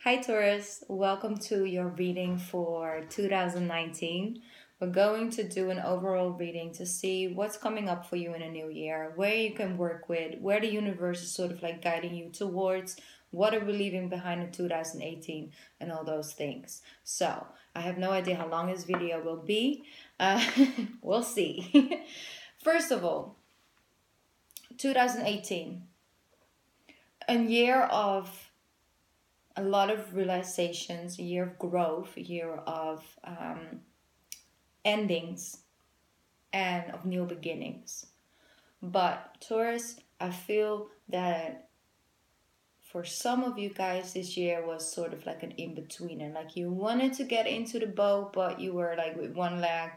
Hi Taurus, welcome to your reading for 2019. We're going to do an overall reading to see what's coming up for you in a new year, where you can work with, where the universe is sort of like guiding you towards, what are we leaving behind in 2018, and all those things. So, I have no idea how long this video will be. We'll see. First of all, 2018, a year of a lot of realizations, a year of growth, a year of endings, and of new beginnings. But Taurus, I feel that for some of you guys, this year was sort of like an in-betweener. Like you wanted to get into the boat, but you were like with one leg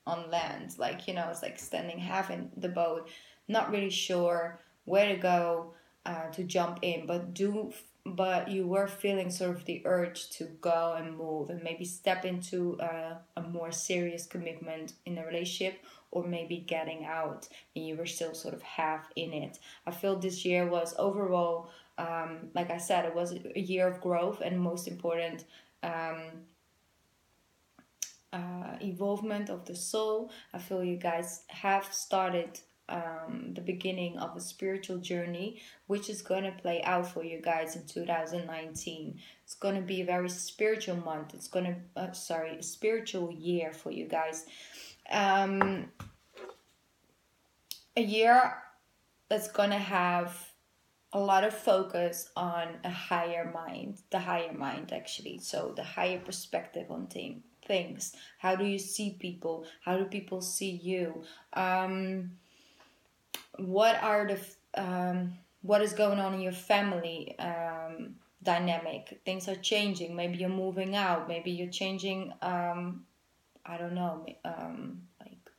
on land. Like, it's like standing half in the boat, not really sure where to go to jump in, but you were feeling sort of the urge to go and move and maybe step into a more serious commitment in a relationship, or maybe getting out and you were still sort of half in it. I feel this year was overall, like I said, it was a year of growth and most important, evolvement of the soul. I feel you guys have started the beginning of a spiritual journey, which is going to play out for you guys in 2019. It's going to be a very spiritual month. It's going to, a spiritual year for you guys. A year that's going to have a lot of focus on a higher mind, the higher mind actually. So the higher perspective on things. How do you see people? How do people see you? What is going on in your family dynamic? Things are changing. Maybe you're moving out. Maybe you're changing. I don't know. Like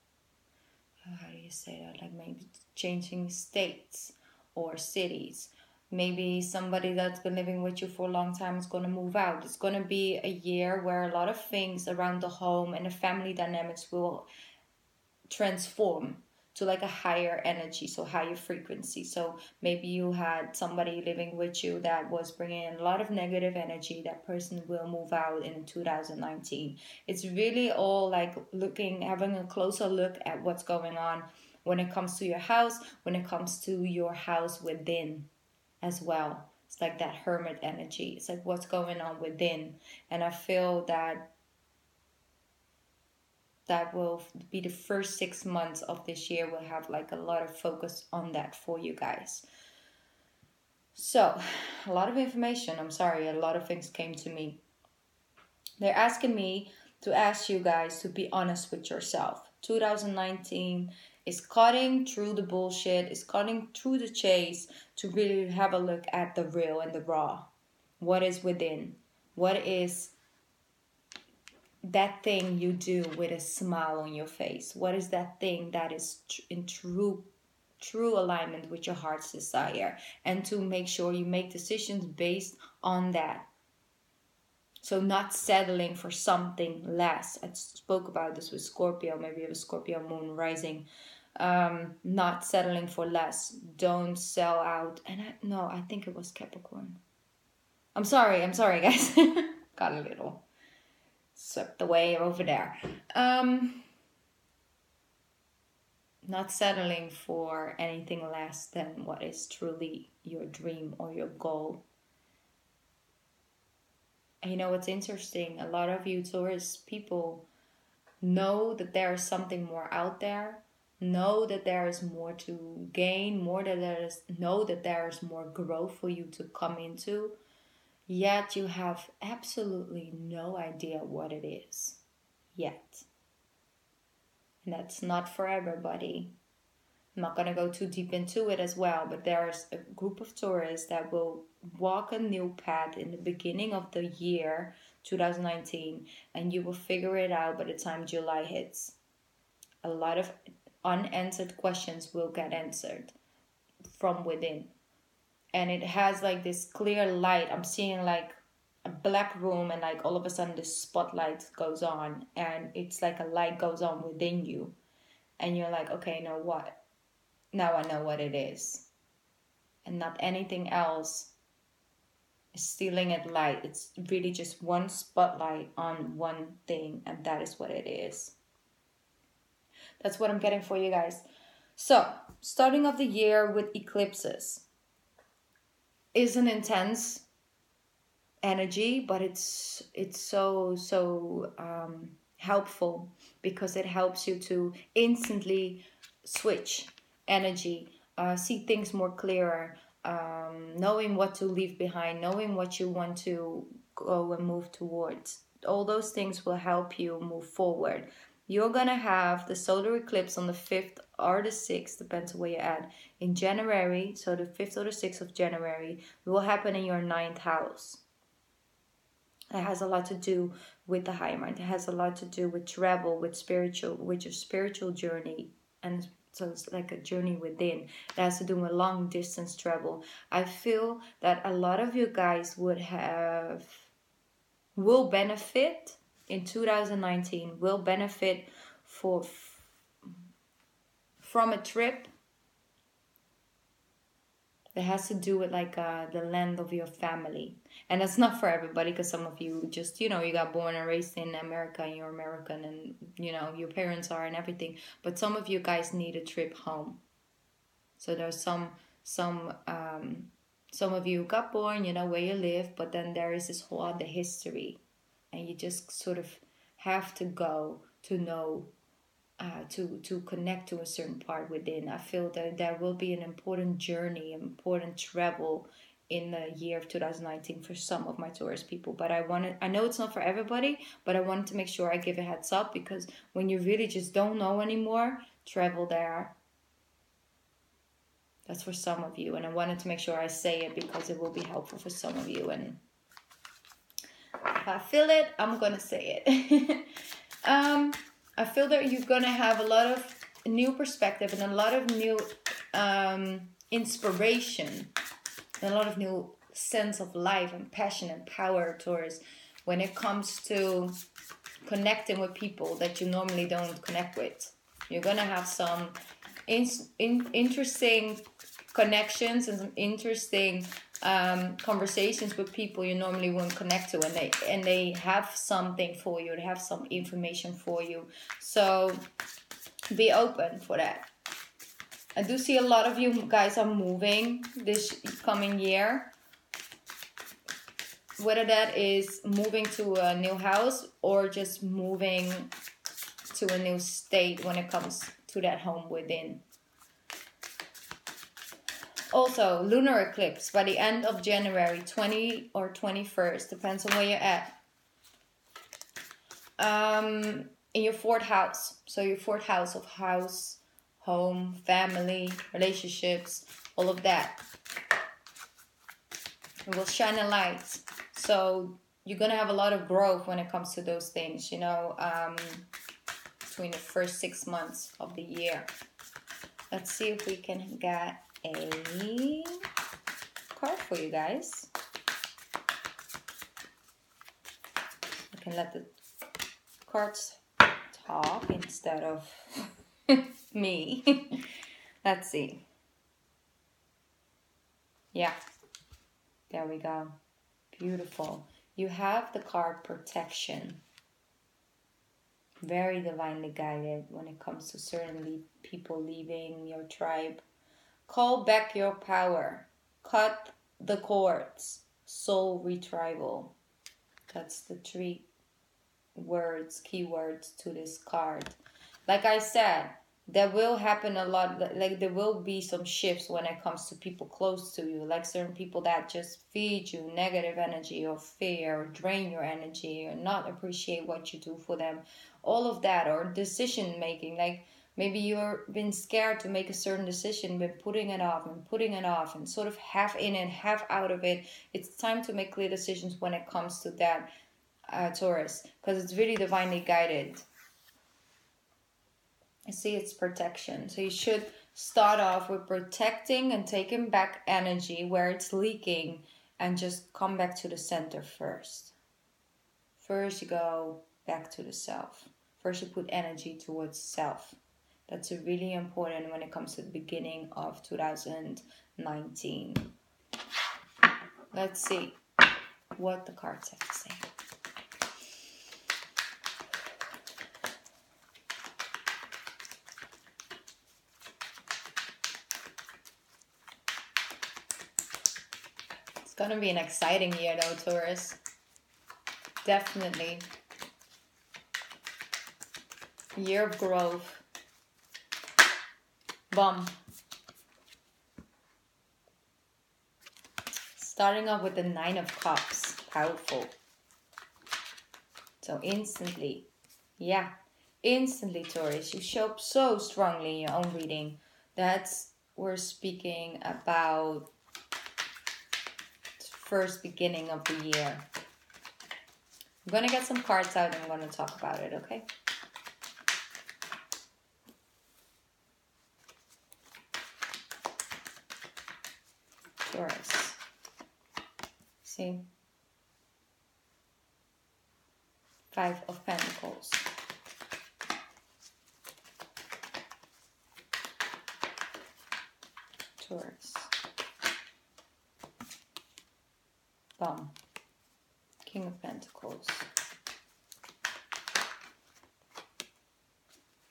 how do you say that? Like maybe changing states or cities. Maybe somebody that's been living with you for a long time is going to move out. It's going to be a year where a lot of things around the home and the family dynamics will transform to like a higher energy, so higher frequency. So maybe you had somebody living with you that was bringing in a lot of negative energy. That person will move out in 2019. It's really all like having a closer look at what's going on when it comes to your house, when it comes to your house within as well. It's like that hermit energy. It's like what's going on within. And I feel that will be the first 6 months of this year. We'll have like a lot of focus on that for you guys. So, a lot of information. I'm sorry, a lot of things came to me. They're asking me to ask you guys to be honest with yourself. 2019 is cutting through the bullshit, is cutting through the chase to really have a look at the real and the raw. What is within? What is that thing you do with a smile on your face? What is that thing that is in true alignment with your heart's desire? And to make sure you make decisions based on that. So not settling for something less. I spoke about this with Scorpio. Maybe you have a Scorpio moon rising. Not settling for less. Don't sell out. And I think it was Capricorn. I'm sorry guys. Got a little swept away over there. Not settling for anything less than what is truly your dream or your goal. And you know what's interesting? A lot of you Taurus people know that there is something more out there. Know that there is more to gain. Know that there is more growth for you to come into. Yet you have absolutely no idea what it is yet. And that's not for everybody. I'm not going to go too deep into it as well, but there's a group of Taurus that will walk a new path in the beginning of the year 2019, and you will figure it out by the time July hits. A lot of unanswered questions will get answered from within. And it has like this clear light. I'm seeing like a black room, and like all of a sudden this spotlight goes on, and it's like a light goes on within you, and you're like, okay, now what? Now I know what it is, and not anything else stealing at light. It's really just one spotlight on one thing, and that is what it is. That's what I'm getting for you guys. So, starting of the year with eclipses is an intense energy, but it's so helpful, because it helps you to instantly switch energy, see things more clearer, knowing what to leave behind, knowing what you want to go and move towards. All those things will help you move forward. You're gonna have the solar eclipse on the 5th or the 6th, depends on where you're at, in January. So the 5th or the 6th of January will happen in your 9th house. It has a lot to do with the higher mind. It has a lot to do with travel, with your spiritual journey. And so it's like a journey within. It has to do with long distance travel. I feel that a lot of you guys will benefit in 2019, will benefit from a trip that has to do with like the land of your family. And that's not for everybody, because some of you just, you got born and raised in America and you're American, and your parents are and everything. But some of you guys need a trip home. So there's some of you got born, where you live, but then there is this whole other history, and you just sort of have to go to know, to connect to a certain part within. I feel that there will be an important journey, important travel in the year of 2019 for some of my Taurus people. But I know it's not for everybody, but I wanted to make sure I give a heads up, because when you really just don't know anymore, travel there. That's for some of you, and I wanted to make sure I say it because it will be helpful for some of you. And if I feel it, I'm gonna say it. I feel that you're gonna have a lot of new perspective and a lot of new inspiration, and a lot of new sense of life and passion and power, Taurus, when it comes to connecting with people that you normally don't connect with. You're gonna have some interesting connections and some interesting conversations with people you normally wouldn't connect to, and they have something for you, they have some information for you. So be open for that. I do see a lot of you guys are moving this coming year, whether that is moving to a new house or just moving to a new state when it comes to that home within. Also, lunar eclipse by the end of January, 20 or 21st, depends on where you're at. In your 4th house. So your 4th house of house, home, family, relationships, all of that. It will shine a light. So you're going to have a lot of growth when it comes to those things, between the first 6 months of the year. Let's see if we can get a card for you guys. I can let the cards talk instead of me. Let's see. Yeah, there we go. Beautiful. You have the card protection. Very divinely guided when it comes to certainly people leaving your tribe. Call back your power. Cut the cords. Soul retrieval. That's the 3 keywords to this card. Like I said, there will happen a lot, like there will be some shifts when it comes to people close to you, like certain people that just feed you negative energy or fear or drain your energy or not appreciate what you do for them, all of that, or decision making, like maybe you've been scared to make a certain decision, been putting it off and sort of half in and half out of it. It's time to make clear decisions when it comes to that, Taurus, because it's really divinely guided. I see it's protection. So you should start off with protecting and taking back energy where it's leaking and just come back to the center first. First you go back to the self. First you put energy towards self. That's really important when it comes to the beginning of 2019. Let's see. what the cards have to say. It's gonna be an exciting year though, Taurus. Definitely. Year of growth. Bum. Starting off with the 9 of Cups. Powerful. So instantly. Yeah. Instantly, Taurus. You show up so strongly in your own reading. We're speaking about first beginning of the year. I'm going to get some cards out and I'm going to talk about it, okay? Taurus. See? 5 of Pentacles. Taurus. Bum. King of Pentacles.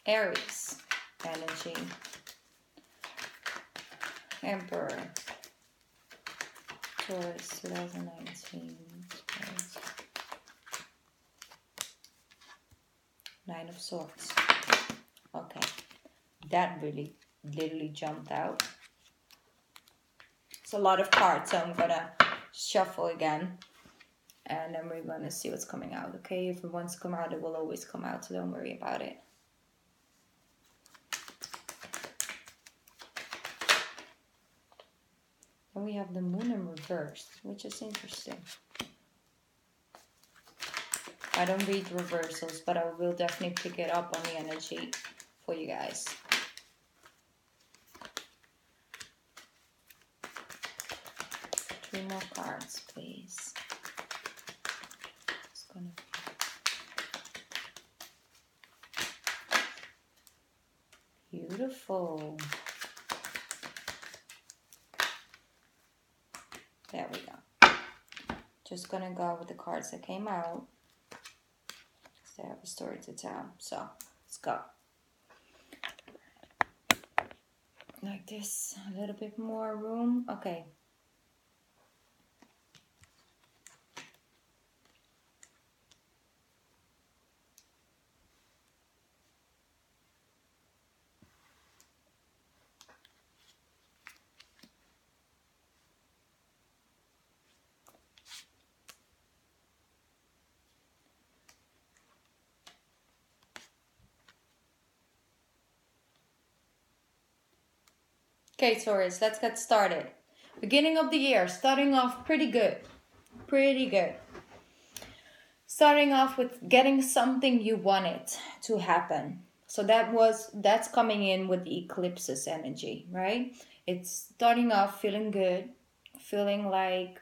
Aries energy. Emperor. Taurus 2019. Taurus. 9 of Swords. Okay. That really literally jumped out. It's a lot of cards, so I'm gonna shuffle again. And then we're gonna see what's coming out, okay? If it wants to come out, it will always come out, so don't worry about it. And we have the moon in reverse, which is interesting. I don't read reversals, but I will definitely pick it up on the energy for you guys. Three more cards, please. It's gonna be beautiful. There we go. Just gonna go with the cards that came out. They have a story to tell. So let's go. Like this, a little bit more room. Okay. Okay, Taurus, let's get started. Beginning of the year, starting off pretty good. Pretty good. Starting off with getting something you wanted to happen. So that's coming in with the eclipses energy, right? It's starting off feeling good, feeling like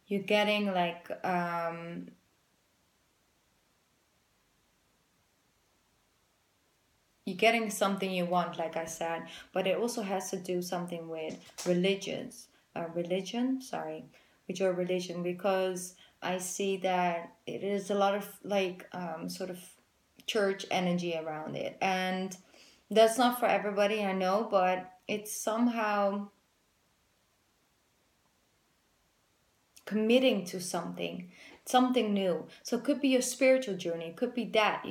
you're getting like you're getting something you want, like I said, but it also has to do something with with your religion, because I see that it is a lot of like sort of church energy around it, and that's not for everybody, I know, but it's somehow committing to something new. So it could be your spiritual journey, it could be that,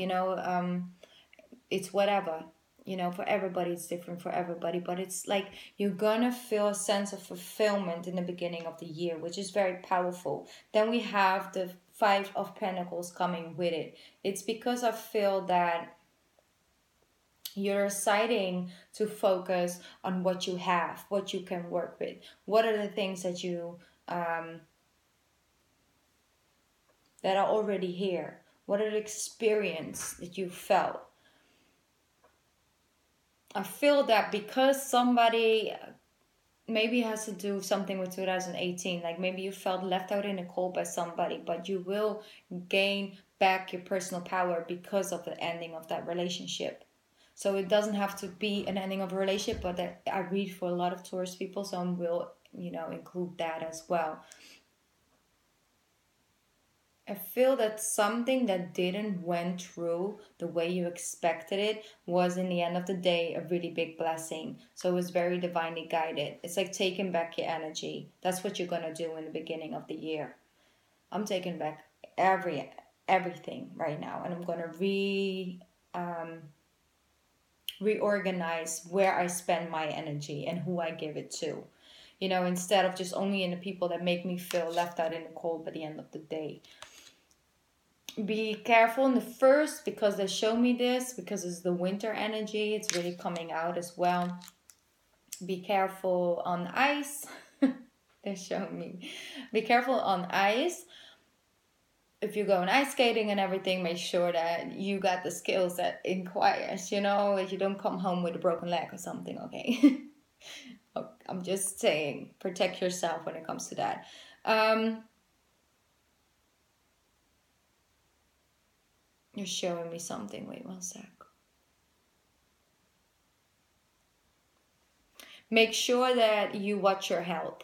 it's whatever, for everybody it's different for everybody, but it's like you're gonna feel a sense of fulfillment in the beginning of the year, which is very powerful. Then we have the 5 of Pentacles coming with it. It's because I feel that you're deciding to focus on what you have, what you can work with. What are the things that you that are already here? What are the experience that you felt? I feel that because somebody maybe has to do something with 2018, like maybe you felt left out in the cold by somebody, but you will gain back your personal power because of the ending of that relationship. So it doesn't have to be an ending of a relationship, but I read for a lot of Taurus people, so I will, include that as well. I feel that something that didn't went through the way you expected it was, in the end of the day, a really big blessing. So it was very divinely guided. It's like taking back your energy. That's what you're gonna do in the beginning of the year. I'm taking back everything right now, and I'm gonna reorganize where I spend my energy and who I give it to. Instead of just only in the people that make me feel left out in the cold by the end of the day. Be careful in the first, because they show me this, because it's the winter energy, it's really coming out as well. Be careful on ice. They show me. Be careful on ice. If you go on ice skating and everything, make sure that you got the skills that inquires, that you don't come home with a broken leg or something, okay? I'm just saying, protect yourself when it comes to that. You're showing me something. Wait 1 sec. Make sure that you watch your health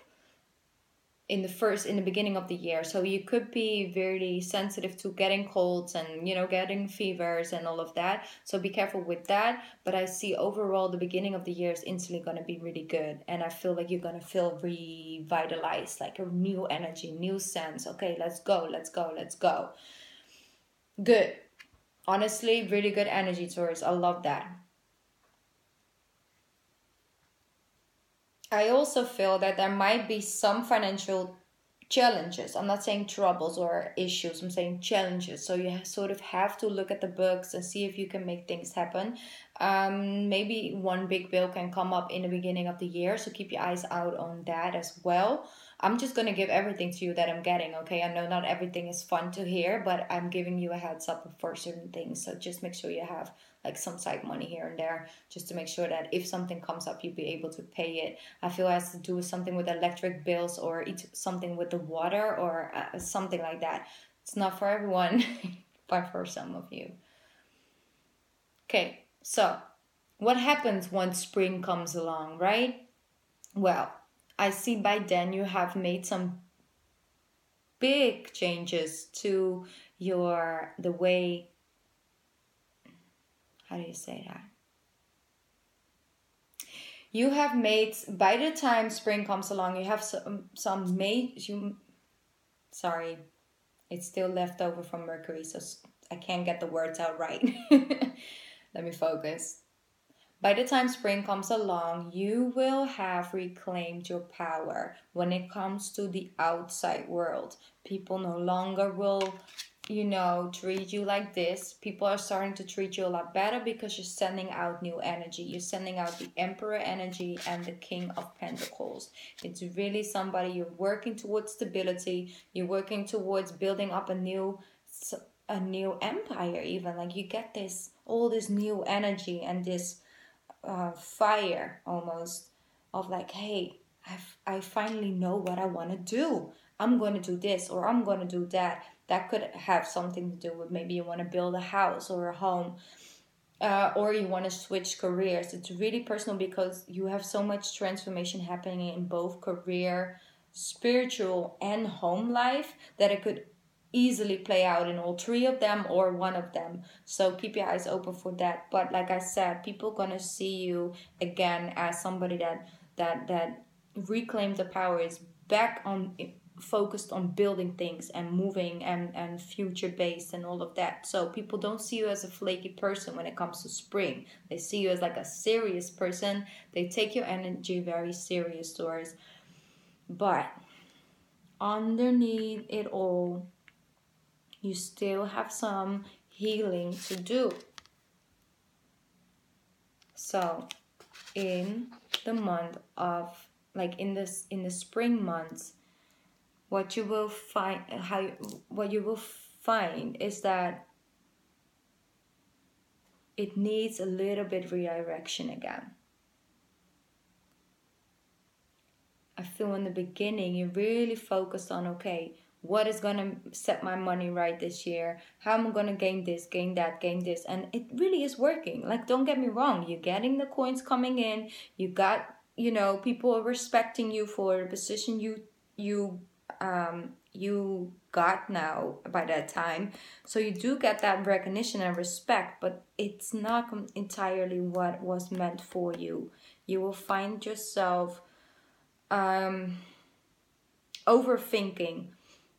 in the beginning of the year. So you could be very sensitive to getting colds and, getting fevers and all of that. So be careful with that. But I see overall the beginning of the year is instantly going to be really good. And I feel like you're going to feel revitalized, like a new energy, new sense. Okay, let's go, let's go, let's go. Good. Honestly, really good energy, Taurus. I love that. I also feel that there might be some financial challenges. I'm not saying troubles or issues, I'm saying challenges. So you sort of have to look at the books and see if you can make things happen. Maybe one big bill can come up in the beginning of the year, so keep your eyes out on that as well. I'm just going to give everything to you that I'm getting, okay? I know not everything is fun to hear, but I'm giving you a heads up for certain things. So just make sure you have like some side money here and there, just to make sure that if something comes up, you'll be able to pay it. I feel it has to do with something with electric bills, or something with the water, or something like that. It's not for everyone, but for some of you. Okay, so what happens once spring comes along, right? Well, I see by then you have made some big changes to the way, how do you say that? You have made, by the time spring comes along, you have sorry, it's still left over from Mercury, so I can't get the words out right. Let me focus. By the time spring comes along, you will have reclaimed your power when it comes to the outside world. People no longer will, treat you like this. People are starting to treat you a lot better because you're sending out new energy. You're sending out the Emperor energy and the King of Pentacles. It's really somebody, you're working towards stability. You're working towards building up a new empire, even. Like you get all this new energy and this fire almost of like, hey, I finally know what I want to do. I'm going to do this, or I'm going to do that. That could have something to do with maybe you want to build a house or a home, or you want to switch careers. It's really personal because you have so much transformation happening in both career, spiritual, and home life that it could easily play out in all three of them or one of them. So keep your eyes open for that. But like I said, people gonna see you again as somebody that reclaims the power, is back on, focused on building things and moving and future based and all of that. So people don't see you as a flaky person when it comes to spring. They see you as like a serious person. They take your energy very serious, Taurus. But underneath it all, you still have some healing to do. So in the month of, like in the spring months, what you will find is that it needs a little bit redirection again. I feel in the beginning you really focused on, okay, what is going to set my money right this year, how am I going to gain this, gain that, gain this. And it really is working. Like, don't get me wrong, you're getting the coins coming in, you got, you know, people are respecting you for the position you got now by that time. So you do get that recognition and respect, but it's not entirely what was meant for you. You will find yourself overthinking,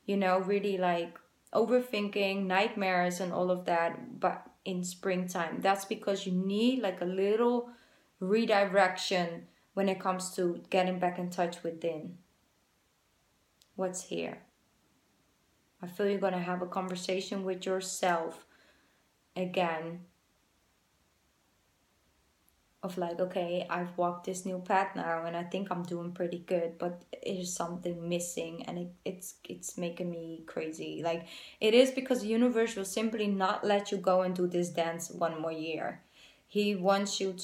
you know, really like overthinking, nightmares and all of that, but in springtime. That's because you need like a little redirection when it comes to getting back in touch within. What's here? I feel you're going to have a conversation with yourself again of like, okay, I've walked this new path now and I think I'm doing pretty good, but there's something missing, and it's making me crazy. Like, it is because the universe will simply not let you go and do this dance one more year. He wants you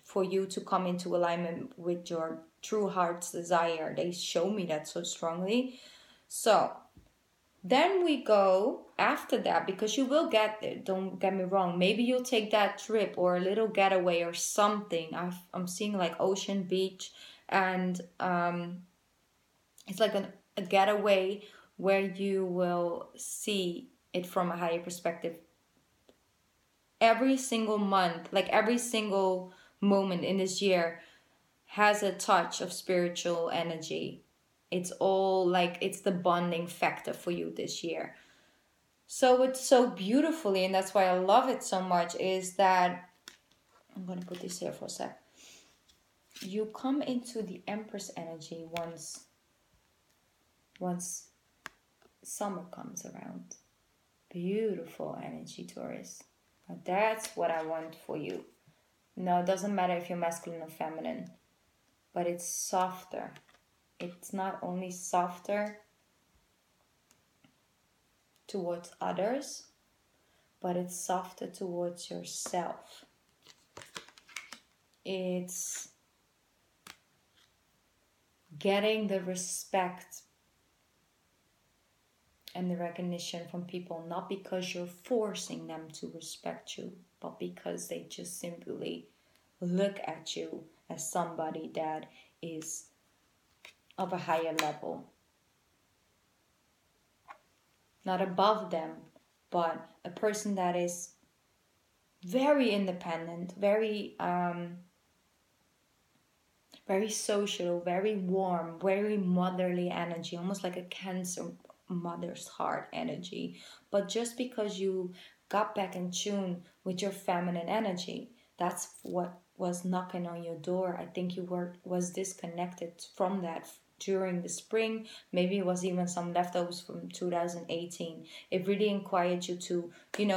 for you to come into alignment with your true heart's desire. They show me that so strongly. So then we go after that, because you will get there, don't get me wrong. Maybe you'll take that trip or a little getaway or something. I'm seeing like ocean, beach, and it's like a getaway where you will see it from a higher perspective. Every single month, like every single moment in this year has a touch of spiritual energy. It's all like, it's the bonding factor for you this year. So it's so beautifully, and that's why I love it so much, is that, I'm going to put this here for a sec. You come into the Empress energy once summer comes around. Beautiful energy, Taurus. But that's what I want for you. No, it doesn't matter if you're masculine or feminine, but it's softer. It's not only softer towards others, but it's softer towards yourself. It's getting the respect and the recognition from people, not because you're forcing them to respect you, but because they just simply look at you as somebody that is of a higher level. Not above them, but a person that is very independent, very social, very warm, very motherly energy, almost like a Cancer mother's heart energy. But just because you got back in tune with your feminine energy, that's what was knocking on your door. I think you was disconnected from that during the spring. Maybe it was even some leftovers from 2018. It really inquired you to,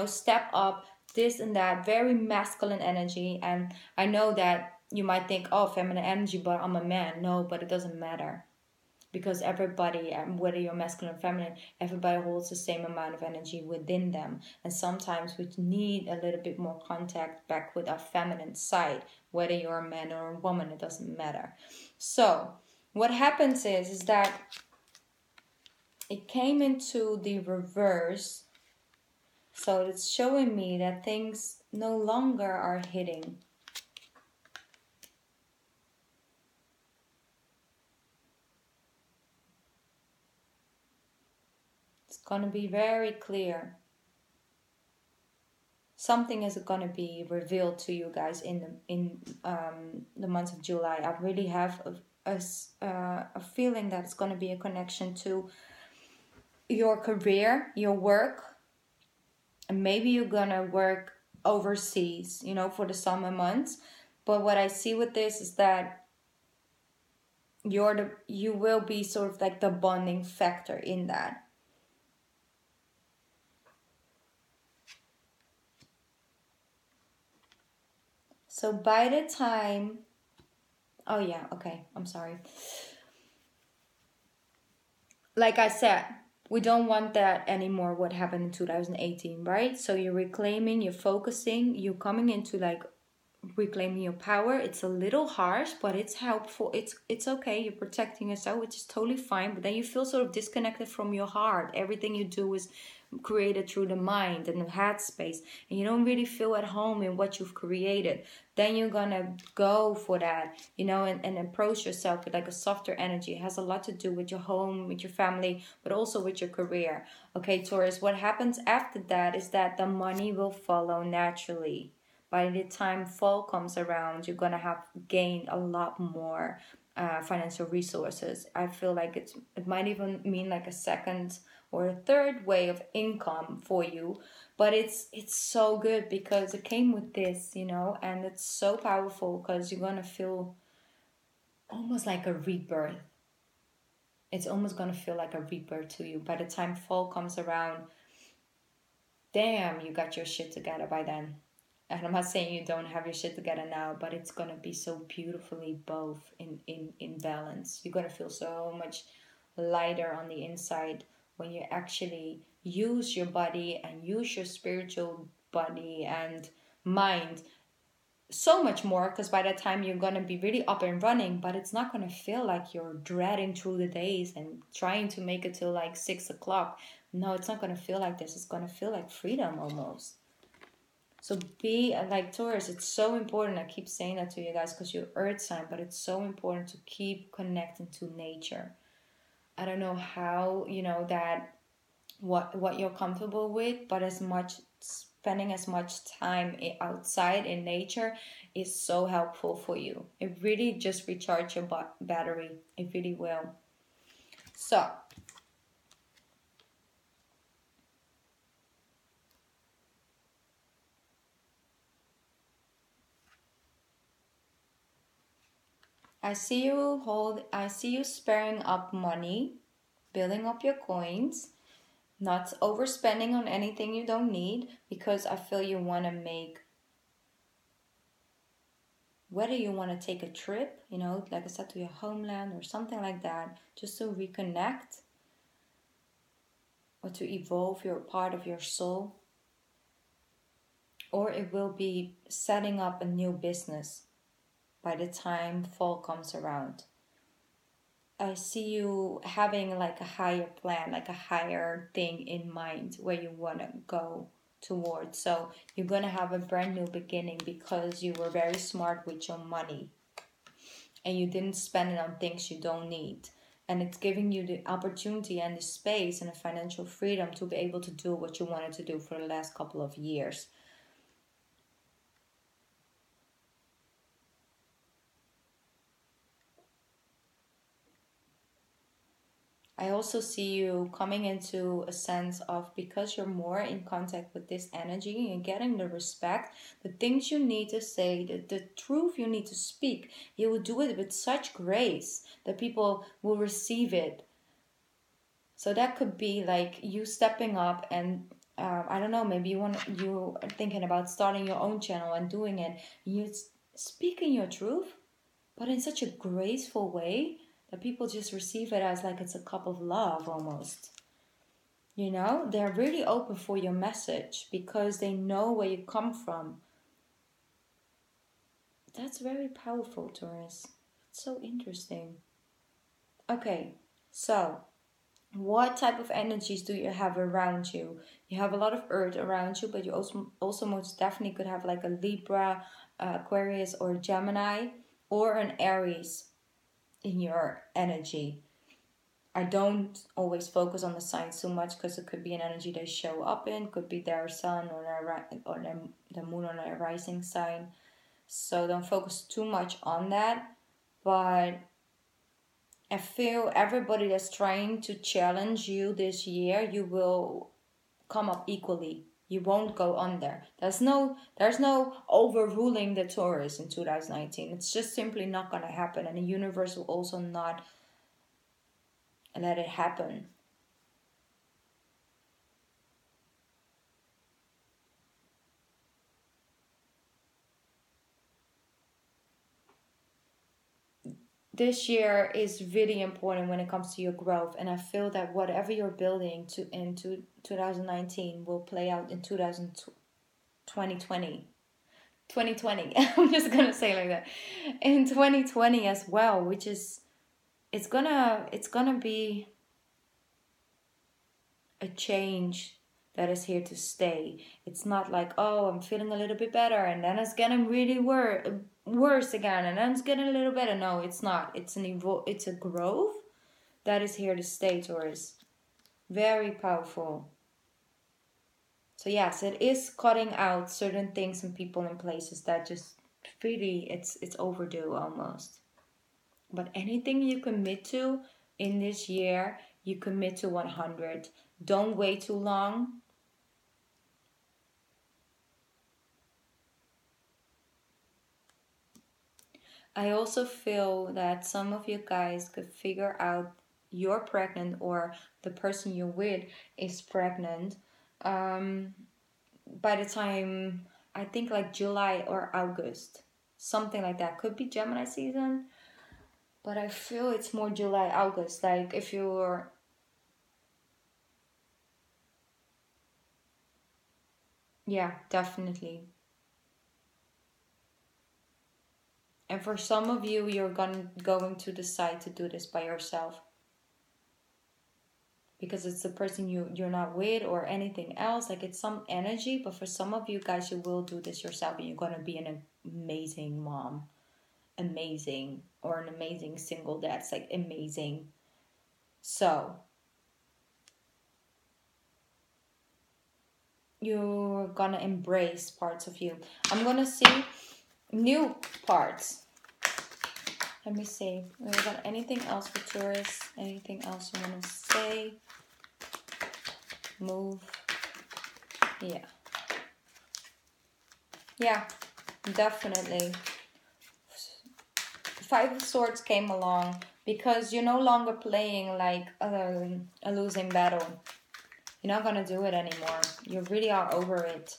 step up this and that, very masculine energy. And I know that you might think, oh, feminine energy, but I'm a man. No, but it doesn't matter. Because everybody, whether you're masculine or feminine, everybody holds the same amount of energy within them. And sometimes we need a little bit more contact back with our feminine side. Whether you're a man or a woman, it doesn't matter. So what happens is that it came into the reverse. So it's showing me that things no longer are hitting. It's going to be very clear. Something is going to be revealed to you guys in the month of July. I really have a feeling that it's going to be a connection to your career, your work, and maybe you're going to work overseas, for the summer months. But what I see with this is that you will be sort of like the bonding factor in that. So by the time, oh yeah, okay, I'm sorry. Like I said, we don't want that anymore, what happened in 2018, right? So you're reclaiming, you're focusing, you're coming into like reclaiming your power. It's a little harsh, but it's helpful. It's okay. You're protecting yourself, which is totally fine. But then you feel sort of disconnected from your heart. Everything you do is created through the mind and the head space, and you don't really feel at home in what you've created. Then you're gonna go for that, and approach yourself with like a softer energy. It has a lot to do with your home, with your family, but also with your career. Okay, Taurus, what happens after that is that the money will follow naturally. By the time fall comes around, you're gonna have gained a lot more financial resources. I feel like it might even mean like a second or a third way of income for you, but it's so good because it came with this, and it's so powerful because you're gonna feel almost like a rebirth. It's almost gonna feel like a rebirth to you by the time fall comes around. Damn, you got your shit together by then. And I'm not saying you don't have your shit together now, but it's gonna be so beautifully both in balance. You're gonna feel so much lighter on the inside when you actually use your body and use your spiritual body and mind so much more, because by that time you're going to be really up and running, but it's not going to feel like you're dreading through the days and trying to make it till like 6 o'clock. No, it's not going to feel like this. It's going to feel like freedom almost. So be like Taurus. It's so important. I keep saying that to you guys because you're earth sign, but it's so important to keep connecting to nature. I don't know how, that what you're comfortable with, but spending as much time outside in nature is so helpful for you. It really just recharge your battery. It really will. So I see you sparing up money, building up your coins, not overspending on anything you don't need, because I feel you want to make, whether you want to take a trip, like I said, to your homeland or something like that, just to reconnect or to evolve your part of your soul. Or it will be setting up a new business by the time fall comes around. I see you having like a higher plan, like a higher thing in mind where you want to go towards. So you're going to have a brand new beginning because you were very smart with your money and you didn't spend it on things you don't need. And it's giving you the opportunity and the space and the financial freedom to be able to do what you wanted to do for the last couple of years. I also see you coming into a sense of, because you're more in contact with this energy and getting the respect, the things you need to say, the truth you need to speak, you will do it with such grace that people will receive it. So that could be like you stepping up and I don't know, maybe you are thinking about starting your own channel and doing it. You speaking your truth, but in such a graceful way that people just receive it as like it's a cup of love almost. They're really open for your message because they know where you come from. That's very powerful, Taurus. It's so interesting. Okay, so what type of energies do you have around you? You have a lot of earth around you, but you also most definitely could have like a Libra, Aquarius, or Gemini, or an Aries in your energy. I don't always focus on the signs too much because it could be an energy they show up in, could be their sun or the moon or their rising sign. So don't focus too much on that. But I feel everybody that's trying to challenge you this year, you will come up equally. You won't go under. There's no overruling the Taurus in 2019. It's just simply not gonna happen, and the universe will also not let it happen. This year is really important when it comes to your growth, and I feel that whatever you're building into 2019 will play out in 2020. 2020. I'm just gonna say like that. In 2020 as well, which is it's gonna be a change that is here to stay. It's not like, oh, I'm feeling a little bit better and then it's getting really worse again and then it's getting a little better. No, it's not. It's it's a growth that is here to stay, Taurus. Very powerful. So yes, it is cutting out certain things and people and places that just really it's overdue almost. But anything you commit to in this year, you commit to 100. Don't wait too long. I also feel that some of you guys could figure out you're pregnant or the person you're with is pregnant. By the time, I think like July or August, something like that. Could be Gemini season, but I feel it's more July, August. Like if you're, yeah, definitely. And for some of you, you're going to decide to do this by yourself. Because it's the person you're not with or anything else. Like it's some energy, but for some of you guys, you will do this yourself and you're going to be an amazing mom. Amazing. Or an amazing single dad. It's like amazing. So you're going to embrace parts of you. I'm going to see new parts. Let me see. We got anything else for Taurus? Anything else you want to say? Move. Yeah. Yeah, definitely. Five of Swords came along because you're no longer playing like a losing battle. You're not going to do it anymore. You really are over it.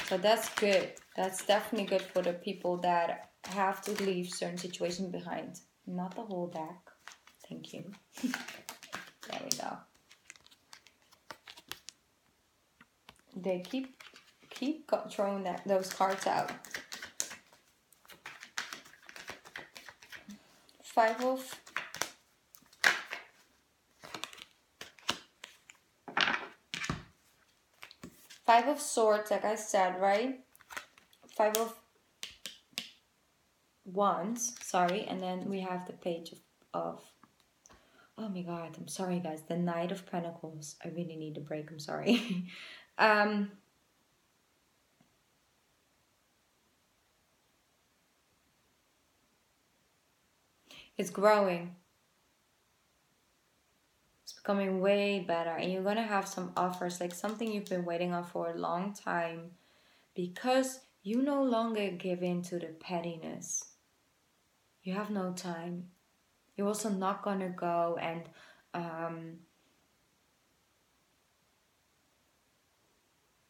So that's good. That's definitely good for the people that have to leave certain situations behind. Not the whole deck. Thank you. There we go. They keep throwing those cards out. Five of Swords, like I said, right? Five of Wands, sorry, and then we have the Page of oh my god, I'm sorry guys, the Knight of Pentacles. I really need a break, I'm sorry. It's growing. It's becoming way better, and you're gonna have some offers, like something you've been waiting on for a long time, because you no longer give in to the pettiness. You have no time. You're also not gonna go and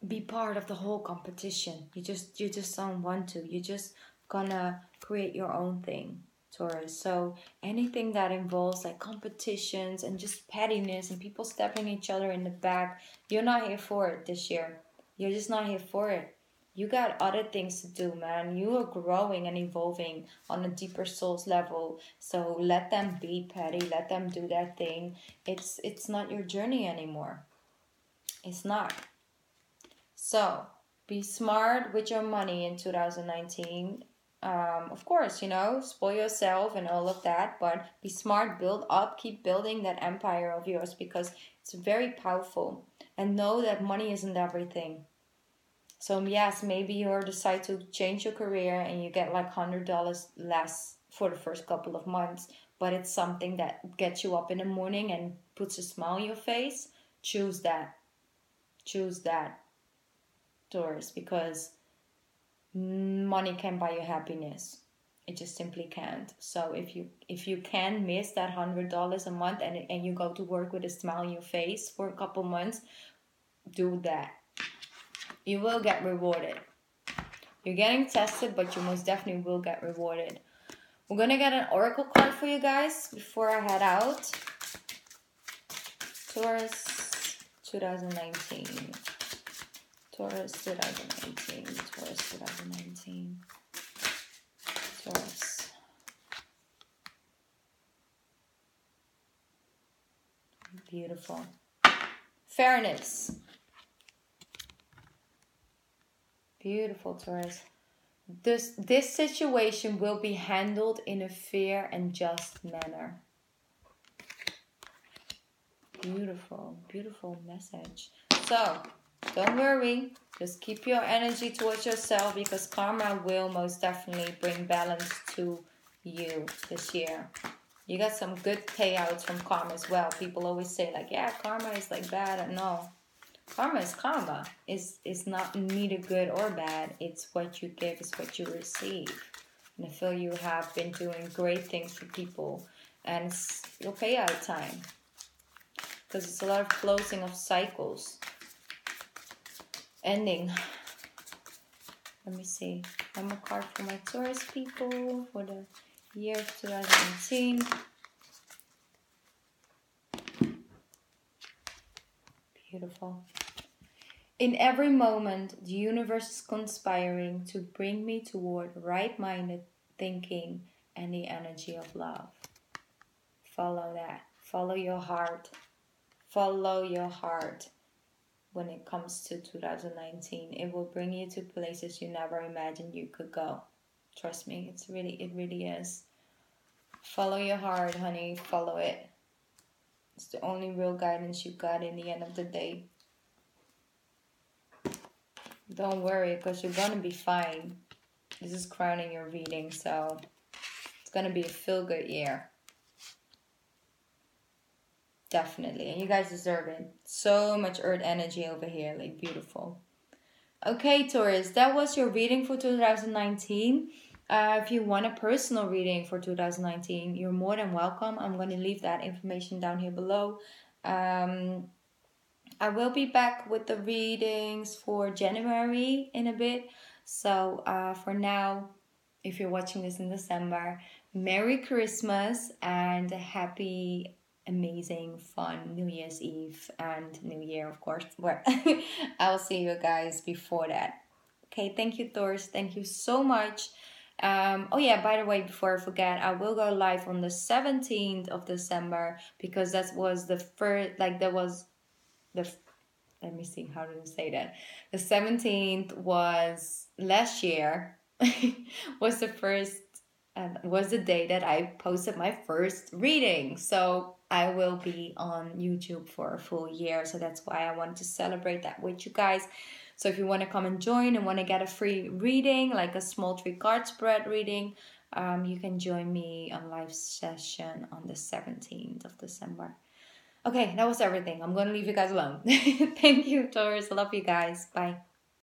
be part of the whole competition. You just don't want to. You're just gonna create your own thing, Taurus. So anything that involves like competitions and just pettiness and people stepping each other in the back, you're not here for it this year. You're just not here for it. You got other things to do, man. You are growing and evolving on a deeper soul's level. So let them be petty. Let them do their thing. It's not your journey anymore. It's not. So be smart with your money in 2019. Of course, you know, spoil yourself and all of that, but be smart, build up, keep building that empire of yours because it's very powerful. And know that money isn't everything. So yes, maybe you decide to change your career and you get like $100 less for the first couple of months, but it's something that gets you up in the morning and puts a smile on your face. Choose that. Choose that, Taurus, because money can buy you happiness. It just simply can't. So if you can miss that $100 a month and you go to work with a smile on your face for a couple months, do that. You will get rewarded. You're getting tested, but you most definitely will get rewarded. We're gonna get an oracle card for you guys before I head out. Taurus 2019. Taurus 2018. Taurus 2019. Taurus. Beautiful. Fairness. Beautiful, Taurus. This situation will be handled in a fair and just manner. Beautiful, beautiful message. So, don't worry. Just keep your energy towards yourself, because karma will most definitely bring balance to you this year. You got some good payouts from karma as well. People always say like, yeah, karma is like bad. No, karma is karma. It's not neither good or bad. It's what you give is what you receive. And I feel you have been doing great things for people, and it's your payout time, because it's a lot of closing of cycles, ending. Let me see. One more card for my Taurus people for the year 2018. Beautiful. In every moment, the universe is conspiring to bring me toward right-minded thinking and the energy of love. Follow that. Follow your heart. Follow your heart when it comes to 2019. It will bring you to places you never imagined you could go. Trust me, it really is. Follow your heart, honey. Follow it. It's the only real guidance you got in the end of the day. Don't worry, because you're going to be fine. This is crowning your reading, so it's going to be a feel-good year. Definitely. And you guys deserve it. So much earth energy over here. Like, beautiful. Okay, Taurus. That was your reading for 2019. If you want a personal reading for 2019, you're more than welcome. I'm going to leave that information down here below. I will be back with the readings for January in a bit. So for now, if you're watching this in December, Merry Christmas and happy, amazing, fun New Year's Eve and New Year, of course. But I'll see you guys before that. Okay, thank you, Taurus. Thank you so much. Oh yeah, by the way, before I forget, I will go live on the 17th of December, because that was the first, like that was the, let me see, how did I say that? The 17th was last year, was the first, was the day that I posted my first reading. So I will be on YouTube for a full year. So that's why I wanted to celebrate that with you guys. So if you want to come and join and want to get a free reading, like a small 3-card spread reading, you can join me on live session on the 17th of December. Okay, that was everything. I'm going to leave you guys alone. Thank you, Taurus. I love you guys. Bye.